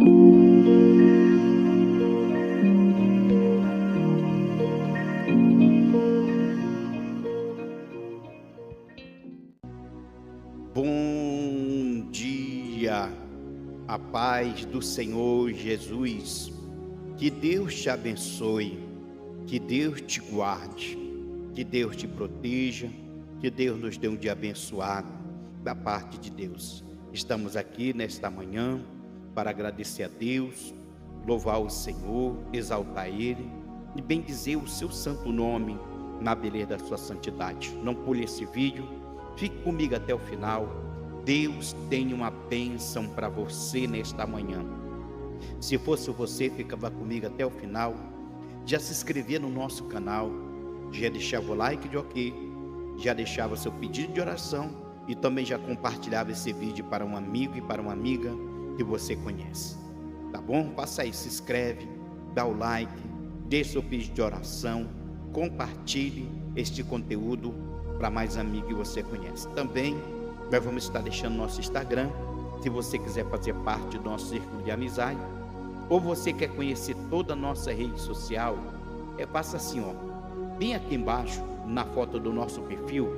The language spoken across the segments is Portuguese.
Bom dia, a paz do Senhor Jesus, que Deus te abençoe, que Deus te guarde, que Deus te proteja, que Deus nos dê um dia abençoado da parte de Deus. Estamos aqui nesta manhã para agradecer a Deus, louvar o Senhor, exaltar Ele e bendizer o seu santo nome na beleza da sua santidade. Não pule esse vídeo, fique comigo até o final. Deus tem uma bênção para você nesta manhã. Se fosse você, ficava comigo até o final. Já se inscrevia no nosso canal, já deixava o like de ok, já deixava seu pedido de oração e também já compartilhava esse vídeo para um amigo e para uma amiga que você conhece. Tá bom? Faça aí, se inscreve, dá o like, deixe seu pedido de oração, compartilhe este conteúdo para mais amigos que você conhece. Também nós vamos estar deixando nosso Instagram, se você quiser fazer parte do nosso círculo de amizade, ou você quer conhecer toda a nossa rede social, faça assim, ó, bem aqui embaixo, na foto do nosso perfil,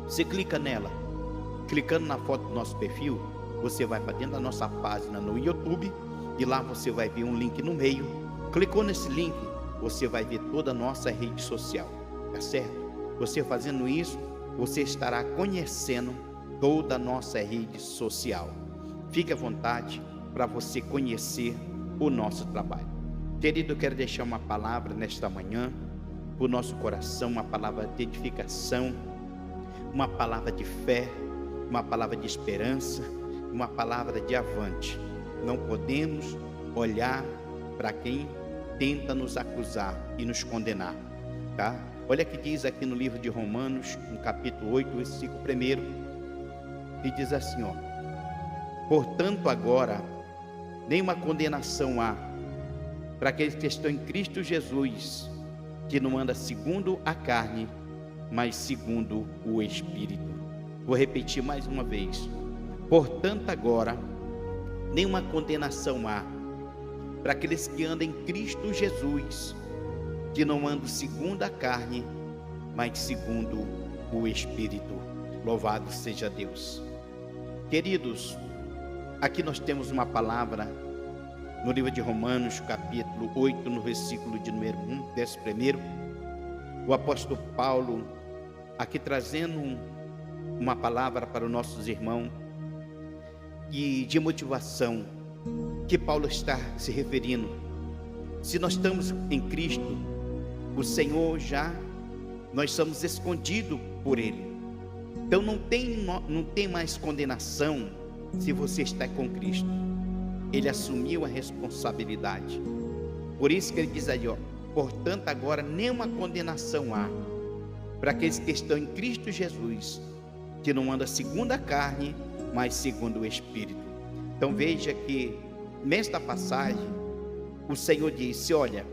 você clica nela, clicando na foto do nosso perfil, você vai para dentro da nossa página no YouTube, e lá você vai ver um link no meio, clicou nesse link, você vai ver toda a nossa rede social, tá certo? Você fazendo isso, você estará conhecendo toda a nossa rede social. Fique à vontade para você conhecer o nosso trabalho. Querido, eu quero deixar uma palavra nesta manhã para o nosso coração, uma palavra de edificação, uma palavra de fé, uma palavra de esperança, uma palavra de avante. Não podemos olhar para quem tenta nos acusar e nos condenar, tá? Olha que diz aqui no livro de Romanos, no capítulo 8, versículo 1, que diz assim, ó: portanto agora nenhuma condenação há para aqueles que estão em Cristo Jesus, que não anda segundo a carne, mas segundo o Espírito. Vou repetir mais uma vez: portanto agora nenhuma condenação há para aqueles que andam em Cristo Jesus, que não andam segundo a carne, mas segundo o Espírito. Louvado seja Deus. Queridos, aqui nós temos uma palavra no livro de Romanos, capítulo 8, no versículo de número 1, verso 1, o apóstolo Paulo, aqui trazendo uma palavra para os nossos irmãos, e de motivação, que Paulo está se referindo. Se nós estamos em Cristo, o Senhor nós somos escondidos por Ele. Então não tem mais condenação se você está com Cristo. Ele assumiu a responsabilidade. Por isso que ele diz aí, ó: portanto agora nenhuma condenação há para aqueles que estão em Cristo Jesus, que não anda segundo a carne, mas segundo o Espírito. Então veja que nesta passagem o Senhor disse: olha,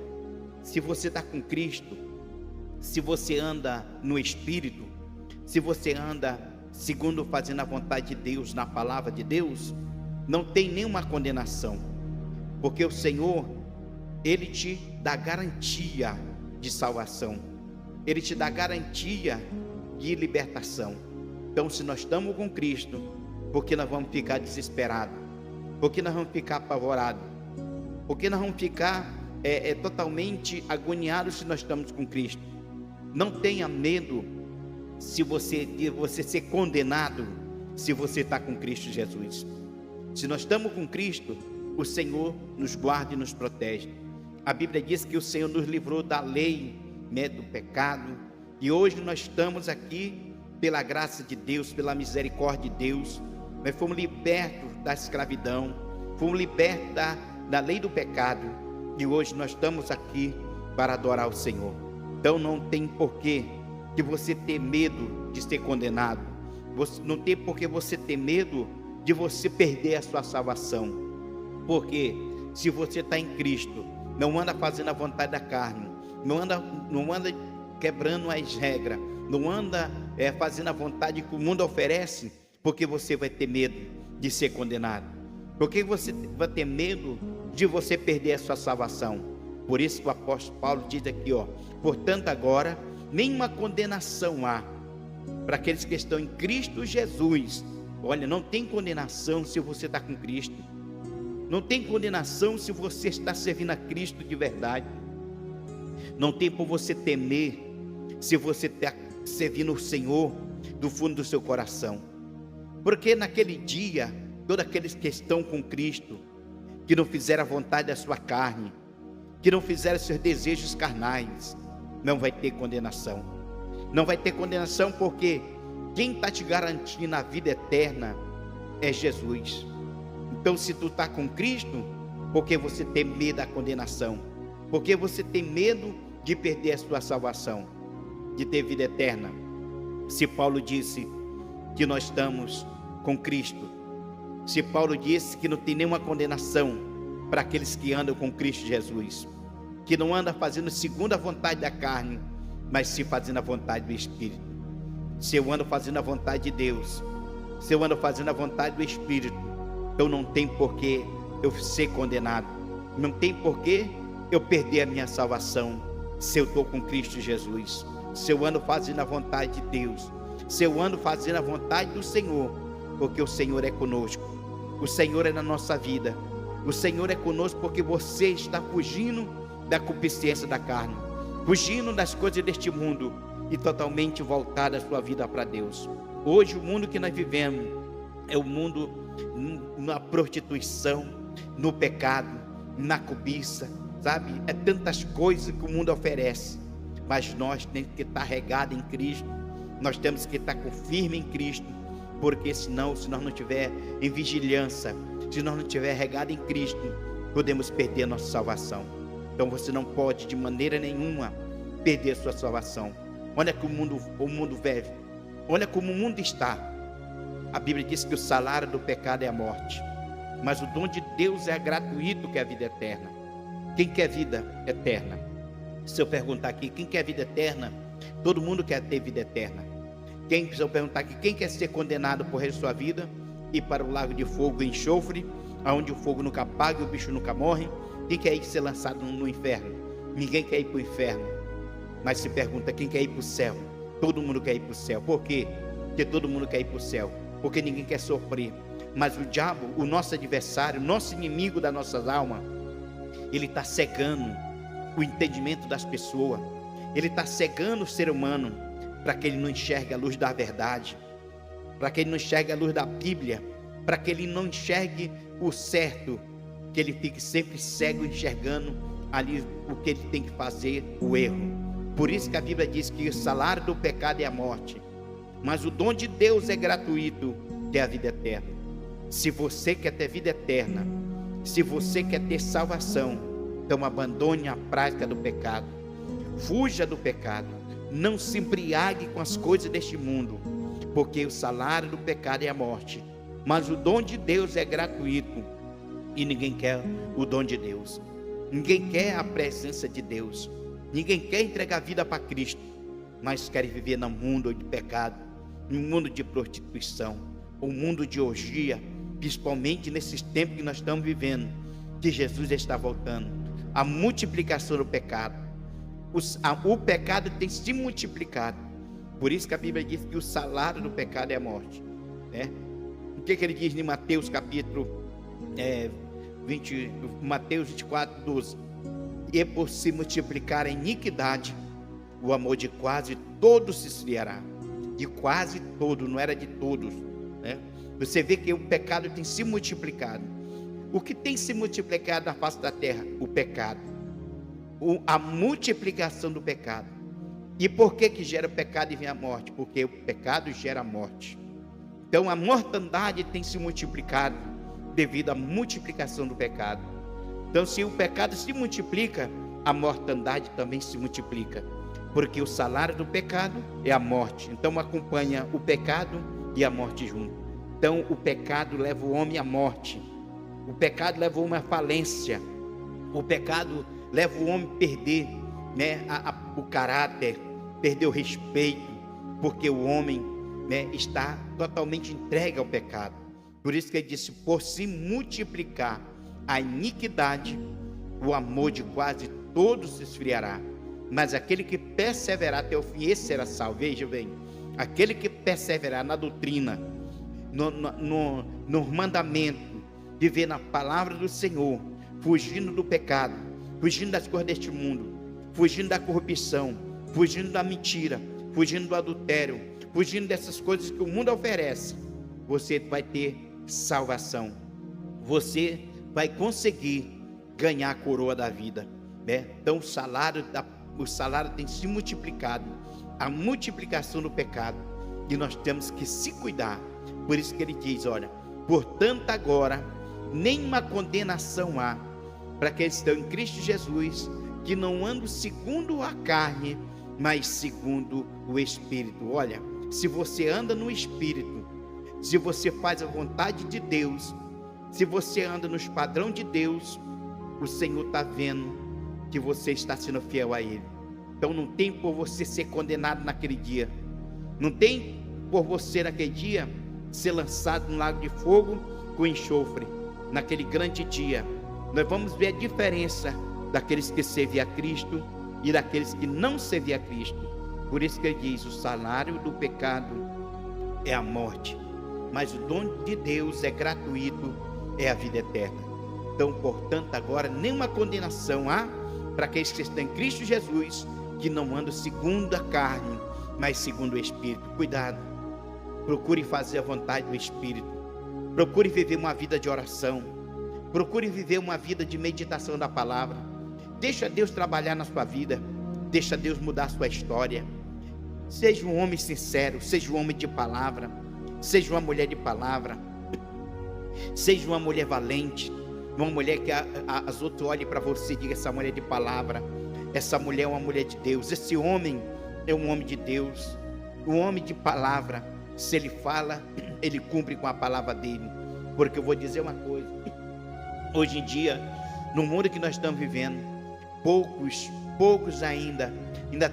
se você está com Cristo, se você anda no Espírito, se você anda segundo fazendo a vontade de Deus, na palavra de Deus, não tem nenhuma condenação, porque o Senhor, Ele te dá garantia de salvação, Ele te dá garantia de libertação. Então, se nós estamos com Cristo, por que nós vamos ficar desesperados? Por que nós vamos ficar apavorados? Por que nós vamos ficar totalmente agoniados se nós estamos com Cristo? Não tenha medo de você ser condenado se você está com Cristo Jesus. Se nós estamos com Cristo, o Senhor nos guarda e nos protege. A Bíblia diz que o Senhor nos livrou da lei, do pecado, e hoje nós estamos aqui pela graça de Deus, pela misericórdia de Deus. Nós fomos libertos da escravidão, fomos libertos da lei do pecado, e hoje nós estamos aqui para adorar o Senhor. Então não tem porquê de você ter medo de ser condenado, não tem porquê você ter medo de você perder a sua salvação, porque se você está em Cristo, não anda fazendo a vontade da carne, não anda quebrando as regras, não anda fazendo a vontade que o mundo oferece, porque você vai ter medo de ser condenado. Por que você vai ter medo de você perder a sua salvação? Por isso que o apóstolo Paulo diz aqui, portanto agora, nenhuma condenação há para aqueles que estão em Cristo Jesus. Olha, não tem condenação se você está com Cristo. Não tem condenação se você está servindo a Cristo de verdade. Não tem por você temer se você está servindo o Senhor do fundo do seu coração. Porque naquele dia, todos aqueles que estão com Cristo, que não fizeram a vontade da sua carne, que não fizeram seus desejos carnais, não vai ter condenação. Não vai ter condenação, porque quem está te garantindo a vida eterna é Jesus. Então, se tu está com Cristo, porque você tem medo da condenação? Porque você tem medo de perder a sua salvação, de ter vida eterna? Se Paulo disse que nós estamos com Cristo, se Paulo disse que não tem nenhuma condenação para aqueles que andam com Cristo Jesus, que não andam fazendo segundo a vontade da carne, mas sim fazendo a vontade do Espírito. Se eu ando fazendo a vontade de Deus, se eu ando fazendo a vontade do Espírito, então não tem porquê eu ser condenado, não tem porquê eu perder a minha salvação, se eu estou com Cristo Jesus. Se eu ando fazendo a vontade de Deus, se eu ando fazendo a vontade do Senhor, porque o Senhor é conosco, o Senhor é na nossa vida, o Senhor é conosco, porque você está fugindo da concupiscência da carne, fugindo das coisas deste mundo e totalmente voltada a sua vida para Deus. Hoje o mundo que nós vivemos é o mundo na prostituição, no pecado, na cobiça, sabe? É tantas coisas que o mundo oferece, mas nós temos que estar regados em Cristo, nós temos que estar firme em Cristo, porque senão, se nós não estiver em vigilância, se nós não estiver regado em Cristo, podemos perder a nossa salvação. Então você não pode de maneira nenhuma perder a sua salvação. Olha que o mundo vive, olha como o mundo está. A Bíblia diz que o salário do pecado é a morte, mas o dom de Deus é gratuito, que é a vida eterna. Quem quer vida eterna? Se eu perguntar aqui, quem quer vida eterna? Todo mundo quer ter vida eterna. Se eu perguntar aqui, quem quer ser condenado por resto da sua vida, ir para o lago de fogo e enxofre, onde o fogo nunca apaga e o bicho nunca morre? Quem quer ir ser lançado no inferno? Ninguém quer ir para o inferno. Mas se pergunta, quem quer ir para o céu? Todo mundo quer ir para o céu. Por quê? Porque todo mundo quer ir para o céu, porque ninguém quer sofrer. Mas o diabo, o nosso adversário, o nosso inimigo das nossas almas, ele está cegando o entendimento das pessoas, ele está cegando o ser humano, para que ele não enxergue a luz da verdade, para que ele não enxergue a luz da Bíblia, para que ele não enxergue o certo, que ele fique sempre cego, enxergando ali o que ele tem que fazer, o erro. Por isso que a Bíblia diz que o salário do pecado é a morte, mas o dom de Deus é gratuito, que é a vida eterna. Se você quer ter vida eterna, se você quer ter salvação, então abandone a prática do pecado, fuja do pecado, não se embriague com as coisas deste mundo, porque o salário do pecado é a morte, mas o dom de Deus é gratuito, e ninguém quer o dom de Deus, ninguém quer a presença de Deus, ninguém quer entregar a vida para Cristo, mas quer viver no mundo de pecado, no mundo de prostituição, um mundo de orgia, principalmente nesses tempos que nós estamos vivendo, que Jesus está voltando. A multiplicação do pecado, o pecado tem se multiplicado. Por isso que a Bíblia diz que o salário do pecado é a morte, né? O que ele diz em Mateus capítulo 24, 12? E por se multiplicar a iniquidade, o amor de quase todos se esfriará. De quase todos, não era de todos, né? Você vê que o pecado tem se multiplicado. O que tem se multiplicado na face da terra? O pecado, a multiplicação do pecado. E por que gera o pecado e vem a morte? Porque o pecado gera a morte. Então a mortandade tem se multiplicado devido à multiplicação do pecado. Então, se o pecado se multiplica, a mortandade também se multiplica, porque o salário do pecado é a morte. Então acompanha o pecado e a morte junto. Então o pecado leva o homem à morte, o pecado leva o homem à falência, o pecado leva o homem a perder, né, o caráter, perder o respeito, porque o homem, né, está totalmente entregue ao pecado. Por isso que ele disse: por se multiplicar a iniquidade, o amor de quase todos se esfriará, mas aquele que perseverar até o fim, esse será salvo. Veja bem, aquele que perseverar na doutrina, no mandamento, viver na palavra do Senhor, fugindo do pecado, fugindo das coisas deste mundo, fugindo da corrupção, fugindo da mentira, fugindo do adultério, fugindo dessas coisas que o mundo oferece, você vai ter salvação. Você vai conseguir ganhar a coroa da vida, né? Então o salário tem se multiplicado, a multiplicação do pecado, e nós temos que se cuidar. Por isso que ele diz: olha, portanto agora nenhuma condenação há para aqueles que estão em Cristo Jesus, que não andam segundo a carne, mas segundo o Espírito. Olha, se você anda no Espírito, se você faz a vontade de Deus, se você anda nos padrões de Deus, o Senhor está vendo que você está sendo fiel a Ele. Então não tem por você ser condenado naquele dia, não tem por você naquele dia ser lançado no lago de fogo com enxofre. Naquele grande dia nós vamos ver a diferença daqueles que servem a Cristo e daqueles que não servem a Cristo. Por isso que ele diz: o salário do pecado é a morte, mas o dom de Deus é gratuito, é a vida eterna. Então, portanto, agora nenhuma condenação há para aqueles que estão em Cristo Jesus, que não andam segundo a carne, mas segundo o Espírito. Cuidado, procure fazer a vontade do Espírito, procure viver uma vida de oração, procure viver uma vida de meditação da palavra. Deixa Deus trabalhar na sua vida, deixa Deus mudar a sua história. Seja um homem sincero, seja um homem de palavra, seja uma mulher de palavra, seja uma mulher valente, uma mulher que as outras olhem para você e digam: essa mulher de palavra, essa mulher é uma mulher de Deus, esse homem é um homem de Deus, um homem de palavra. Se ele fala, ele cumpre com a palavra dele. Porque eu vou dizer uma coisa: hoje em dia, no mundo que nós estamos vivendo, poucos ainda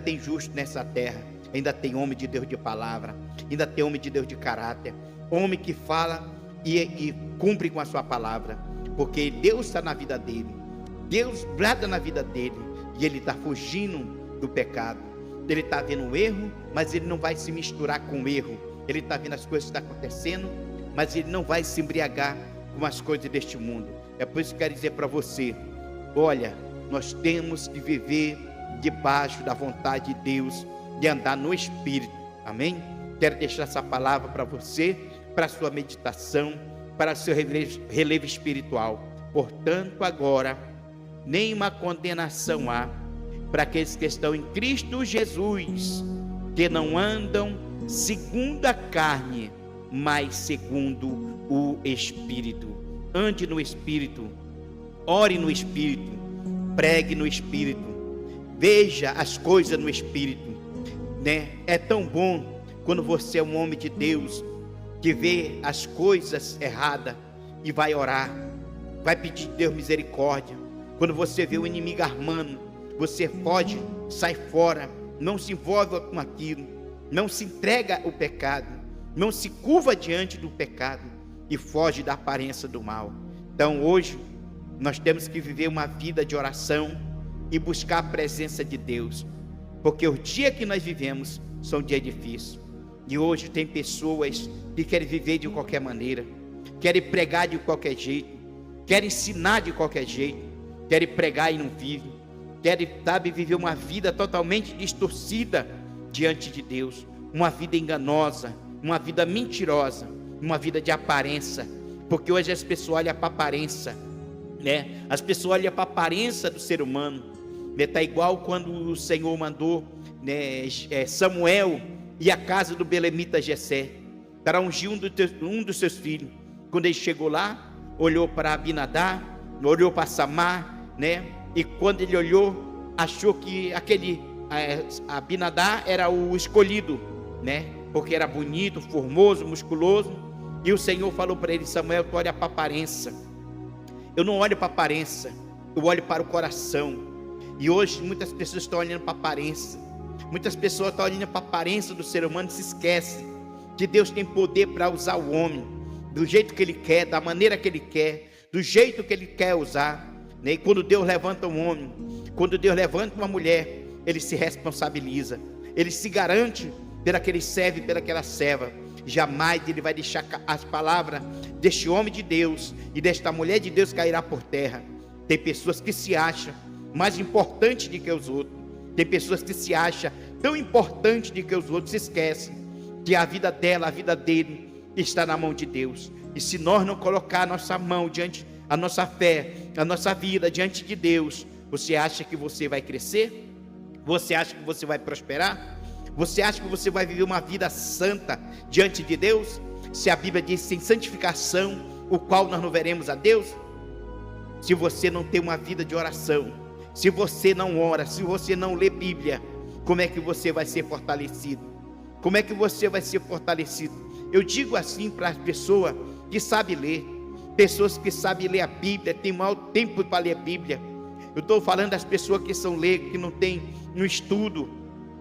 tem justo nessa terra, ainda tem homem de Deus de palavra, ainda tem homem de Deus de caráter, homem que fala e cumpre com a sua palavra, porque Deus está na vida dele, Deus brada na vida dele, e ele está fugindo do pecado. Ele está vendo o erro, mas ele não vai se misturar com o erro. Ele está vendo as coisas que estão acontecendo, mas ele não vai se embriagar com as coisas deste mundo. É por isso que eu quero dizer para você: olha, nós temos que viver debaixo da vontade de Deus, de andar no Espírito. Amém? Quero deixar essa palavra para você, para a sua meditação, para o seu relevo espiritual. Portanto, agora nenhuma condenação há para aqueles que estão em Cristo Jesus, que não andam segundo a carne, mas segundo o Espírito. Ande no Espírito, ore no Espírito, pregue no Espírito, veja as coisas no Espírito, né? É tão bom quando você é um homem de Deus, que vê as coisas erradas e vai orar, vai pedir a Deus misericórdia. Quando você vê o inimigo armando, você foge, sai fora, não se envolve com aquilo, não se entrega ao pecado, não se curva diante do pecado e foge da aparência do mal. Então hoje nós temos que viver uma vida de oração e buscar a presença de Deus, porque os dias que nós vivemos são dias difíceis, e hoje tem pessoas que querem viver de qualquer maneira, querem pregar de qualquer jeito, querem ensinar de qualquer jeito, querem pregar e não vivem, querem, viver uma vida totalmente distorcida diante de Deus, uma vida enganosa, uma vida mentirosa, uma vida de aparência, porque hoje as pessoas olham para a aparência, né? As pessoas olham para a aparência do ser humano, né? Está igual quando o Senhor mandou, né, Samuel e a casa do belemita Jessé para ungir um dos seus filhos. Quando ele chegou lá, olhou para Abinadá, olhou para Samar, né? E quando ele olhou, achou que aquele Abinadá era o escolhido, né? Porque era bonito, formoso, musculoso. E o Senhor falou para ele: Samuel, tu olha para a aparência. Eu não olho para a aparência, eu olho para o coração. E hoje muitas pessoas estão olhando para a aparência. Muitas pessoas estão olhando para a aparência do ser humano e se esquecem que Deus tem poder para usar o homem. do jeito que Ele quer, da maneira que Ele quer, do jeito que Ele quer usar, né? E quando Deus levanta um homem, quando Deus levanta uma mulher, Ele se responsabiliza, Ele se garante pelaquele servo e pelaquela serva. Jamais Ele vai deixar as palavras deste homem de Deus e desta mulher de Deus cairá por terra. Tem pessoas que se acham mais importantes do que os outros, tem pessoas que se acham tão importantes do que os outros, se esquecem que a vida dela, a vida dele está na mão de Deus. E se nós não colocar a nossa mão diante, a nossa fé, a nossa vida diante de Deus, você acha que você vai crescer? Você acha que você vai prosperar? Você acha que você vai viver uma vida santa diante de Deus? Se a Bíblia diz sem santificação, o qual nós não veremos a Deus? Se você não tem uma vida de oração, se você não ora, se você não lê Bíblia, como é que você vai ser fortalecido? Como é que você vai ser fortalecido? Eu digo assim para as pessoas que sabem ler, pessoas que sabem ler a Bíblia, tem mau tempo para ler a Bíblia. Eu estou falando das pessoas que são leigas, que não tem um estudo,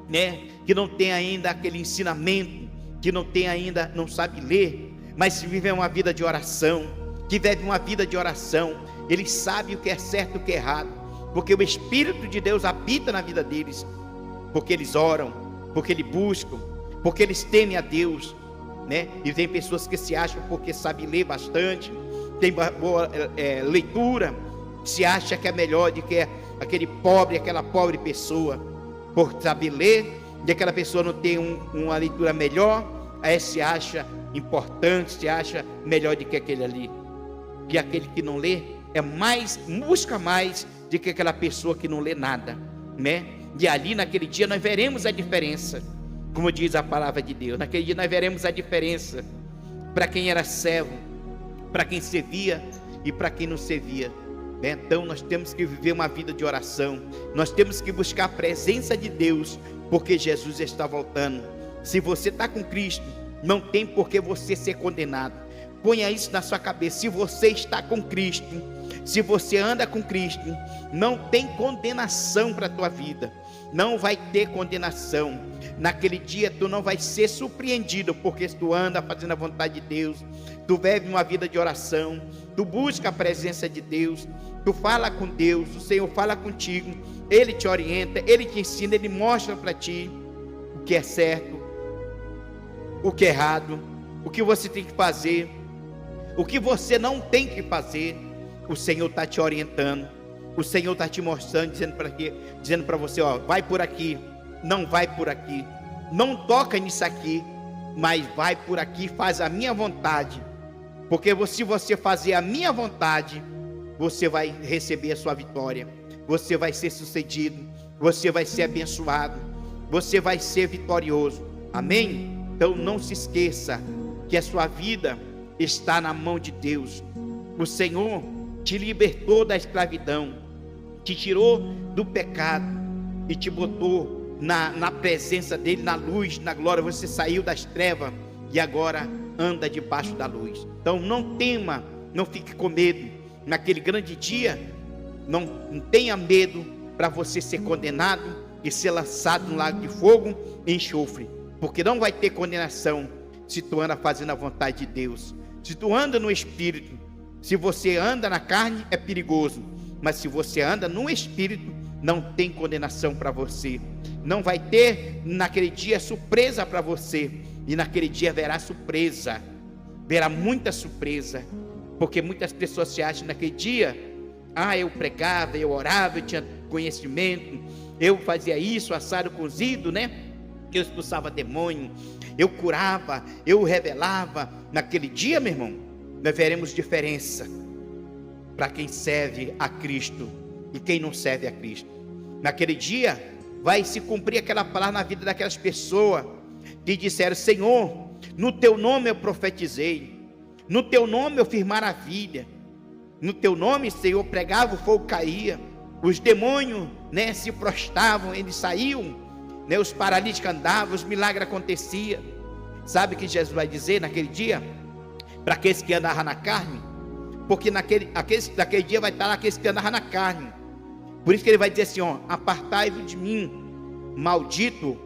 né? Que não tem ainda aquele ensinamento, que não tem ainda, não sabe ler, mas se vive uma vida de oração, que vive uma vida de oração, eles sabem o que é certo e o que é errado, porque o Espírito de Deus habita na vida deles, porque eles oram, porque eles buscam, porque eles temem a Deus, né? E tem pessoas que se acham porque sabem ler bastante, tem boa leitura, se acha que é melhor do que aquele pobre, aquela pobre pessoa, por saber ler, e aquela pessoa não tem uma leitura melhor, aí se acha importante, se acha melhor do que aquele ali. E aquele que não lê busca mais do que aquela pessoa que não lê nada, né? E ali naquele dia nós veremos a diferença, como diz a palavra de Deus. Naquele dia nós veremos a diferença para quem era servo, para quem servia e para quem não servia. Então nós temos que viver uma vida de oração, nós temos que buscar a presença de Deus, porque Jesus está voltando. Se você está com Cristo, não tem por que você ser condenado. Ponha isso na sua cabeça. Se você está com Cristo, se você anda com Cristo, não tem condenação para a tua vida, não vai ter condenação. Naquele dia tu não vai ser surpreendido, porque tu anda fazendo a vontade de Deus, tu vive uma vida de oração, tu busca a presença de Deus, tu fala com Deus, o Senhor fala contigo, Ele te orienta, Ele te ensina, Ele mostra para ti o que é certo, o que é errado, o que você tem que fazer, o que você não tem que fazer. O Senhor está te orientando, o Senhor está te mostrando, dizendo para você, ó, vai por aqui, não vai por aqui, não toca nisso aqui, mas vai por aqui, faz a minha vontade, porque se você fazer a minha vontade, você vai receber a sua vitória, você vai ser sucedido, você vai ser abençoado, você vai ser vitorioso, amém? Então não se esqueça que a sua vida está na mão de Deus. O Senhor te libertou da escravidão, te tirou do pecado e te botou na presença dele, na luz, na glória. Você saiu das trevas e agora anda debaixo da luz. Então não tema, não fique com medo. Naquele grande dia, não tenha medo para você ser condenado e ser lançado no lago de fogo e enxofre, porque não vai ter condenação se tu anda fazendo a vontade de Deus, se tu anda no Espírito. Se você anda na carne é perigoso, mas se você anda no Espírito, não tem condenação para você. Não vai ter naquele dia surpresa para você, e naquele dia haverá surpresa, verá muita surpresa, porque muitas pessoas se acham naquele dia, eu pregava, eu orava, eu tinha conhecimento, eu fazia isso, assado cozido, né? Eu expulsava demônio, eu curava, eu revelava. Naquele dia, meu irmão, nós veremos diferença para quem serve a Cristo e quem não serve a Cristo. Naquele dia vai se cumprir aquela palavra na vida daquelas pessoas que disseram: Senhor, no teu nome eu profetizei, no teu nome eu fiz maravilha, no teu nome, Senhor, pregava, o fogo caía, os demônios, né, se prostravam, eles saíam, né, os paralíticos andavam, os milagres aconteciam. Sabe o que Jesus vai dizer naquele dia? Para aqueles que andavam na carne, porque naquele dia vai estar lá aqueles que andavam na carne. Por isso que ele vai dizer assim, ó: apartai-vos de mim, maldito,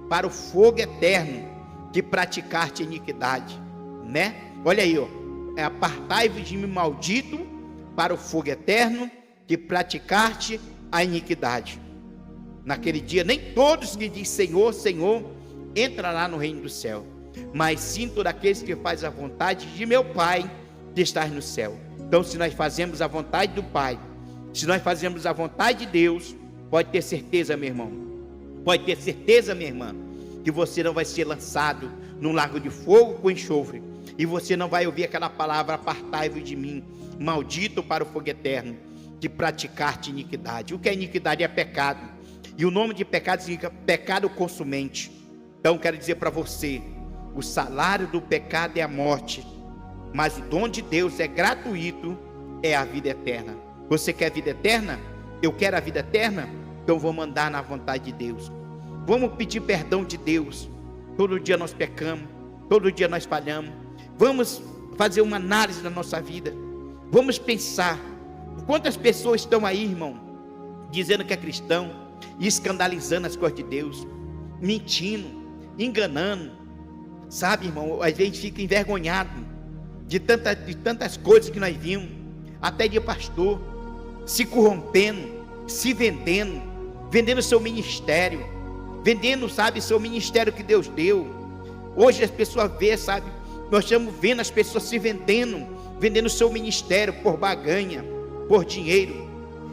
para o fogo eterno, que praticaste iniquidade, né? Olha aí, ó, apartai-vos de mim, maldito, para o fogo eterno, que praticaste a iniquidade. Naquele dia, nem todos que dizem Senhor, Senhor, entrará no reino do céu, mas sim todos aqueles que fazem a vontade de meu Pai, que está no céu. Então, se nós fazemos a vontade do Pai, se nós fazemos a vontade de Deus, pode ter certeza, meu irmão, pode ter certeza, minha irmã, que você não vai ser lançado num lago de fogo com enxofre, e você não vai ouvir aquela palavra, apartai-vos de mim, maldito para o fogo eterno, de praticar-te iniquidade. O que é iniquidade? É pecado, e o nome de pecado significa pecado consumente. Então quero dizer para você, o salário do pecado é a morte, mas o dom de Deus é gratuito, é a vida eterna. Você quer vida eterna? Eu quero a vida eterna? Então vamos andar na vontade de Deus, vamos pedir perdão de Deus. Todo dia nós pecamos, todo dia nós falhamos. Vamos fazer uma análise da nossa vida, vamos pensar, quantas pessoas estão aí, irmão, dizendo que é cristão, e escandalizando as coisas de Deus, mentindo, enganando, sabe, irmão, a gente fica envergonhado de tantas coisas que nós vimos, até de pastor, se corrompendo, se vendendo seu ministério, vendendo, sabe, seu ministério que Deus deu. Hoje as pessoas vê, sabe, nós estamos vendo as pessoas se vendendo seu ministério por baganha, por dinheiro,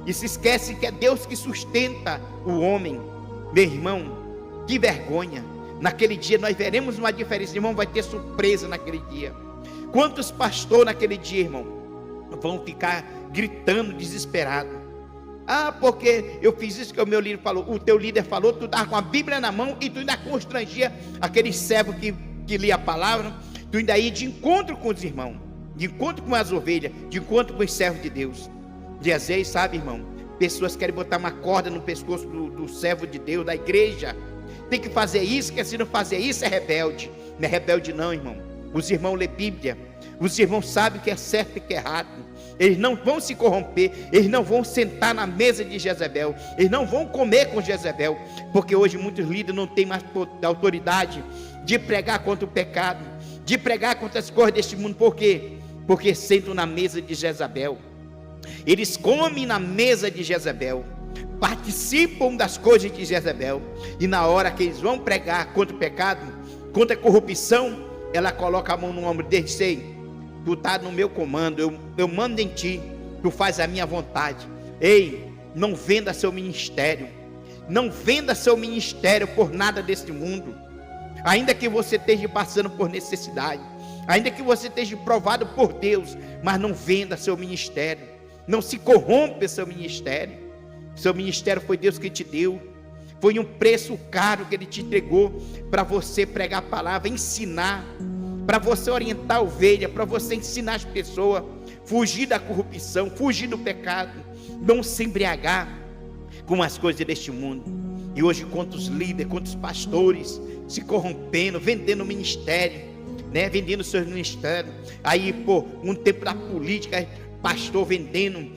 e se esquece que é Deus que sustenta o homem. Meu irmão, que vergonha. Naquele dia nós veremos uma diferença, irmão, vai ter surpresa naquele dia. Quantos pastores naquele dia, irmão, vão ficar gritando desesperado? Ah, porque eu fiz isso que o meu líder falou. O teu líder falou, tu estava com a Bíblia na mão e tu ainda constrangia aquele servo que lia a palavra. Tu ainda ia de encontro com os irmãos, de encontro com as ovelhas, de encontro com os servos de Deus. E às vezes, sabe, irmão, pessoas querem botar uma corda no pescoço do servo de Deus, da igreja. Tem que fazer isso, que se não fazer isso é rebelde. Não é rebelde não, irmão. Os irmãos lêem Bíblia, os irmãos sabem o que é certo e o que é errado. Eles não vão se corromper, eles não vão sentar na mesa de Jezebel, eles não vão comer com Jezebel, porque hoje muitos líderes não têm mais autoridade de pregar contra o pecado, de pregar contra as coisas deste mundo. Por quê? Porque sentam na mesa de Jezabel, eles comem na mesa de Jezabel, participam das coisas de Jezabel, e na hora que eles vão pregar contra o pecado, contra a corrupção, ela coloca a mão no ombro deles e diz: tu está no meu comando, eu mando em ti, tu faz a minha vontade. Ei, não venda seu ministério, não venda seu ministério por nada deste mundo. Ainda que você esteja passando por necessidade, ainda que você esteja provado por Deus, mas não venda seu ministério, não se corrompa seu ministério. Seu ministério foi Deus que te deu, foi um preço caro que Ele te entregou para você pregar a palavra, ensinar, para você orientar a ovelha, para você ensinar as pessoas, fugir da corrupção, fugir do pecado, não se embriagar com as coisas deste mundo. E hoje quantos líderes, quantos pastores se corrompendo, vendendo o ministério, né? Vendendo seus ministérios. Aí, pô, um tempo da política, pastor vendendo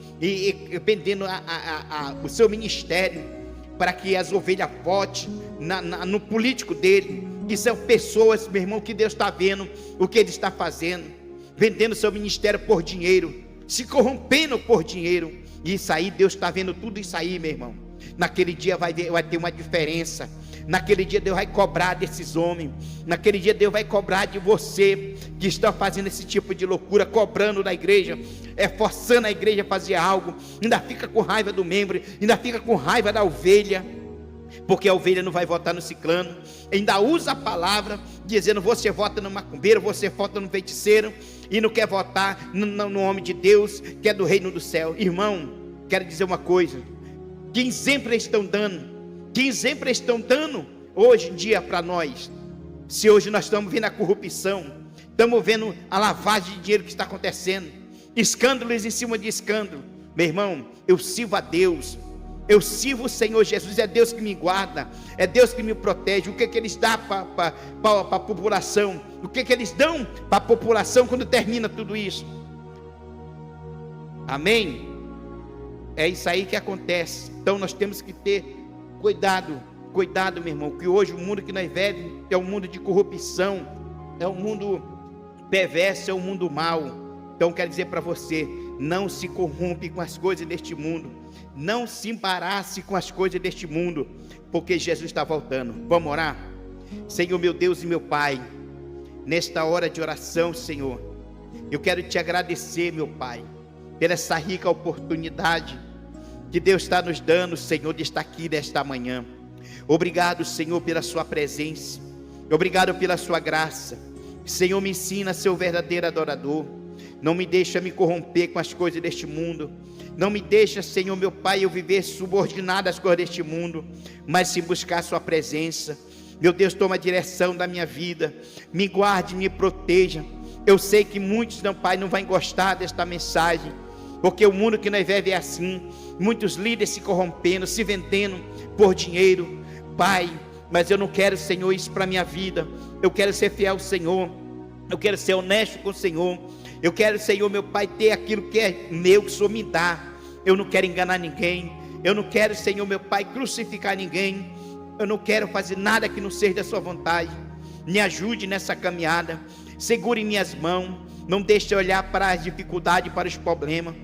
vendendo o seu ministério para que as ovelhas votem no político dele. Que são pessoas, meu irmão, que Deus está vendo o que ele está fazendo, vendendo seu ministério por dinheiro, se corrompendo por dinheiro. E isso aí, Deus está vendo tudo isso aí, meu irmão. Naquele dia vai ter uma diferença. Naquele dia Deus vai cobrar desses homens. Naquele dia Deus vai cobrar de você que está fazendo esse tipo de loucura, cobrando da igreja, forçando a igreja a fazer algo, ainda fica com raiva do membro, ainda fica com raiva da ovelha, porque a ovelha não vai votar no ciclano, ainda usa a palavra dizendo: você vota no macumbeiro, você vota no feiticeiro, e não quer votar no homem de Deus, que é do reino do céu. Irmão, quero dizer uma coisa: que exemplo eles estão dando? Que exemplo eles estão dando hoje em dia para nós? Se hoje nós estamos vendo a corrupção, estamos vendo a lavagem de dinheiro que está acontecendo, escândalos em cima de escândalo, meu irmão, eu sirvo a Deus, eu sirvo o Senhor Jesus, é Deus que me guarda, é Deus que me protege. O que eles dão para a população? O que eles dão para a população quando termina tudo isso? Amém? É isso aí que acontece. Então nós temos que ter cuidado, meu irmão, que hoje o mundo que nós vivemos é um mundo de corrupção, é um mundo perverso, é um mundo mau. Então quero dizer para você, não se corrompe com as coisas deste mundo, não se embarace com as coisas deste mundo, porque Jesus está voltando. Vamos orar? Senhor meu Deus e meu Pai, nesta hora de oração, Senhor, eu quero te agradecer, meu Pai, por essa rica oportunidade que Deus está nos dando, Senhor, de estar aqui nesta manhã. Obrigado, Senhor, pela sua presença, obrigado pela sua graça. Senhor, me ensina a ser o verdadeiro adorador, não me deixa me corromper com as coisas deste mundo, não me deixa, Senhor meu Pai, eu viver subordinado às coisas deste mundo, mas sim buscar a sua presença. Meu Deus, toma a direção da minha vida, me guarde, me proteja. Eu sei que muitos, não, Pai, não vão gostar desta mensagem, porque o mundo que nós vivemos é assim, muitos líderes se corrompendo, se vendendo por dinheiro, Pai, mas eu não quero, Senhor, isso para a minha vida. Eu quero ser fiel ao Senhor, eu quero ser honesto com o Senhor, eu quero, Senhor, meu Pai, ter aquilo que é meu, que o Senhor me dá. Eu não quero enganar ninguém, eu não quero, Senhor, meu Pai, crucificar ninguém, eu não quero fazer nada que não seja da sua vontade. Me ajude nessa caminhada, segure em minhas mãos, não deixe eu olhar para as dificuldades, para os problemas.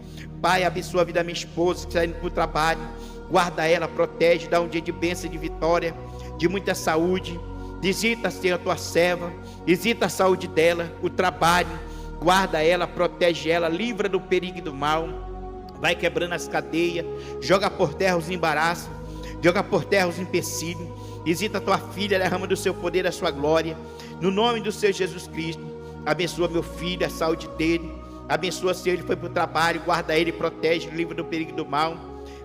Pai, abençoa a vida da minha esposa que está indo para o trabalho, guarda ela, protege, dá um dia de bênção, de vitória, de muita saúde. Visita, Senhor, a tua serva, visita a saúde dela, o trabalho, guarda ela, protege ela, livra do perigo e do mal, vai quebrando as cadeias, joga por terra os embaraços, joga por terra os empecilhos. Visita a tua filha, derrama do seu poder, da sua glória, no nome do Senhor Jesus Cristo. Abençoa meu filho, a saúde dele, abençoa, Senhor, ele foi para o trabalho, guarda ele, protege, livra do perigo e do mal,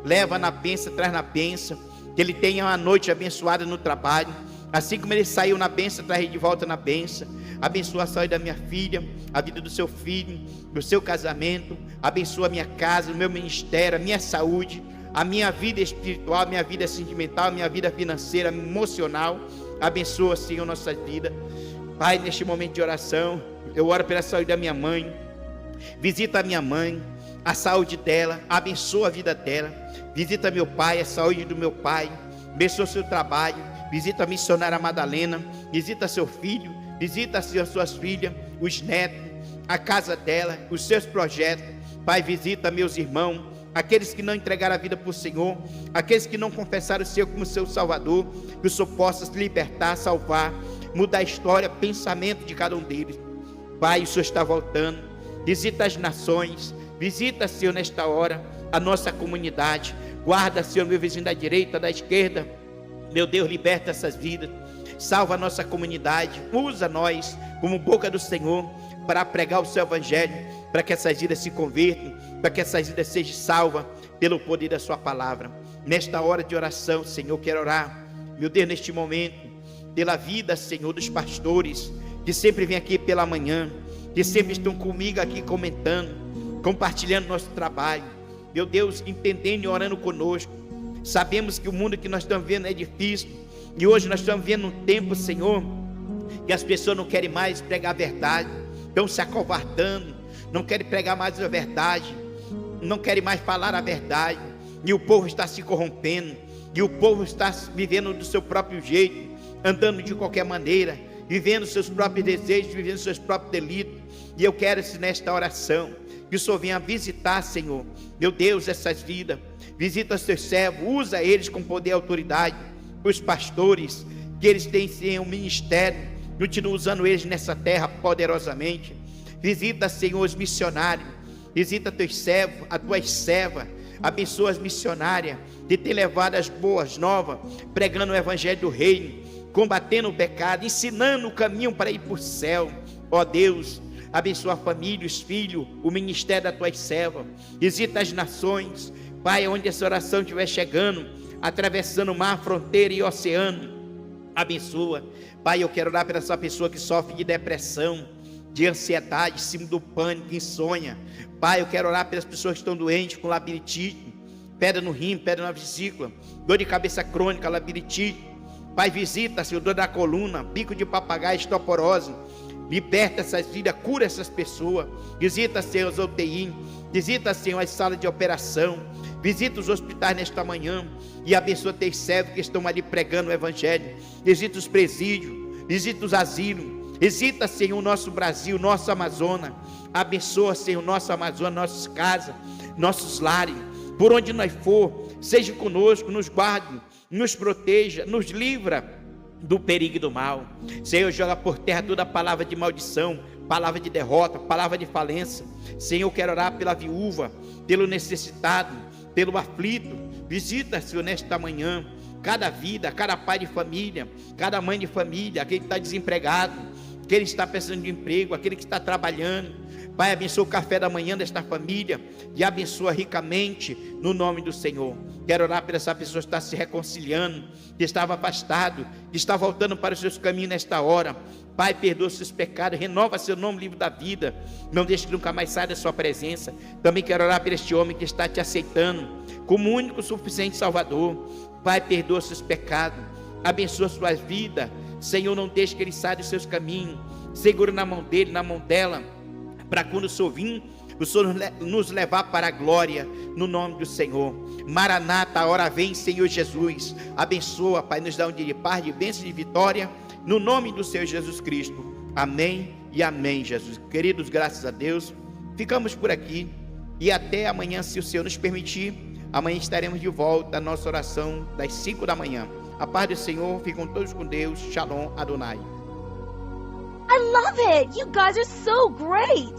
leva na bênção, traz na bênção, que ele tenha uma noite abençoada no trabalho, assim como ele saiu na bênção, traz ele de volta na bênção. Abençoa a saúde da minha filha, a vida do seu filho, do seu casamento, abençoa a minha casa, o meu ministério, a minha saúde, a minha vida espiritual, a minha vida sentimental, a minha vida financeira, emocional. Abençoa, Senhor, nossa vida. Pai, neste momento de oração, eu oro pela saúde da minha mãe, visita a minha mãe, a saúde dela, abençoa a vida dela. Visita meu pai, a saúde do meu pai, abençoa o seu trabalho, visita a missionária Madalena, visita seu filho, visita as suas filhas, os netos, a casa dela, os seus projetos. Pai, visita meus irmãos, aqueles que não entregaram a vida para o Senhor, aqueles que não confessaram o Senhor como seu Salvador, que o Senhor possa libertar, salvar, mudar a história, pensamento de cada um deles. Pai, o Senhor está voltando, visita as nações, visita, Senhor, nesta hora, a nossa comunidade, guarda, Senhor, meu vizinho da direita, da esquerda, meu Deus, liberta essas vidas, salva a nossa comunidade, usa nós como boca do Senhor, para pregar o seu evangelho, para que essas vidas se convertam, para que essas vidas sejam salvas, pelo poder da sua palavra. Nesta hora de oração, Senhor, quero orar, meu Deus, neste momento, pela vida, Senhor, dos pastores, que sempre vêm aqui pela manhã, que sempre estão comigo aqui comentando, compartilhando nosso trabalho, meu Deus, entendendo e orando conosco. Sabemos que o mundo que nós estamos vendo é difícil, e hoje nós estamos vendo um tempo, Senhor, que as pessoas não querem mais pregar a verdade, estão se acovardando, não querem pregar mais a verdade, não querem mais falar a verdade, e o povo está se corrompendo, e o povo está vivendo do seu próprio jeito, andando de qualquer maneira, vivendo seus próprios desejos, vivendo seus próprios delitos. E eu quero, nesta oração, que o Senhor venha visitar, Senhor, meu Deus, essas vidas, visita os teus servos, usa eles com poder e autoridade, os pastores, que eles têm um ministério, continua usando eles nessa terra poderosamente. Visita, Senhor, os missionários, visita teus servos, as tuas servas, abençoa as missionárias, de ter levado as boas novas, pregando o evangelho do reino, combatendo o pecado, ensinando o caminho para ir para o céu. Ó Deus, abençoa a família, os filhos, o ministério das tuas servas, visita as nações, Pai, onde essa oração estiver chegando, atravessando o mar, fronteira e oceano, abençoa. Pai, eu quero orar para essa pessoa que sofre de depressão, de ansiedade, síndrome do pânico, insônia. Pai, eu quero orar pelas pessoas que estão doentes com labirintite, pedra no rim, pedra na vesícula, dor de cabeça crônica, labirintite. Pai, visita, Senhor, dor da coluna, bico de papagaio, osteoporose. Liberta essas vidas, cura essas pessoas. Visita, Senhor, as UTI, visita, Senhor, as salas de operação, visita os hospitais nesta manhã e abençoa teus servos que estão ali pregando o evangelho. Visita os presídios, visita os asilos, Visita, Senhor, o nosso Brasil, nosso Amazonas. Abençoa, Senhor, nosso Amazonas, nossas casas, nossos lares. Por onde nós for, seja conosco, nos guarde, nos proteja, nos livra do perigo e do mal. Senhor, joga por terra toda palavra de maldição, palavra de derrota, palavra de falência. Senhor, quero orar pela viúva, pelo necessitado, pelo aflito. Visita, Senhor, nesta manhã, cada vida, cada pai de família, cada mãe de família, aquele que está desempregado, aquele que está precisando de emprego, aquele que está trabalhando. Pai, abençoa o café da manhã desta família e abençoa ricamente no nome do Senhor. Quero orar por essa pessoa que está se reconciliando, que estava afastado, que está voltando para os seus caminhos nesta hora. Pai, perdoa os seus pecados, renova seu nome, livro da vida. Não deixe que nunca mais saia da sua presença. Também quero orar por este homem que está te aceitando como único suficiente Salvador. Pai, perdoa os seus pecados, abençoa suas vidas. Senhor, não deixe que ele saia dos seus caminhos. Segura na mão dele, na mão dela, para quando o Senhor vir, o Senhor nos levar para a glória, no nome do Senhor. Maranata, a hora vem, Senhor Jesus. Abençoa, Pai, nos dá um dia de paz, de bênção e de vitória, no nome do Senhor Jesus Cristo. Amém e amém, Jesus. Queridos, graças a Deus, ficamos por aqui e até amanhã, se o Senhor nos permitir. Amanhã estaremos de volta à nossa oração das 5 da manhã. A paz do Senhor, ficam todos com Deus. Shalom Adonai. I love it! You guys are so great!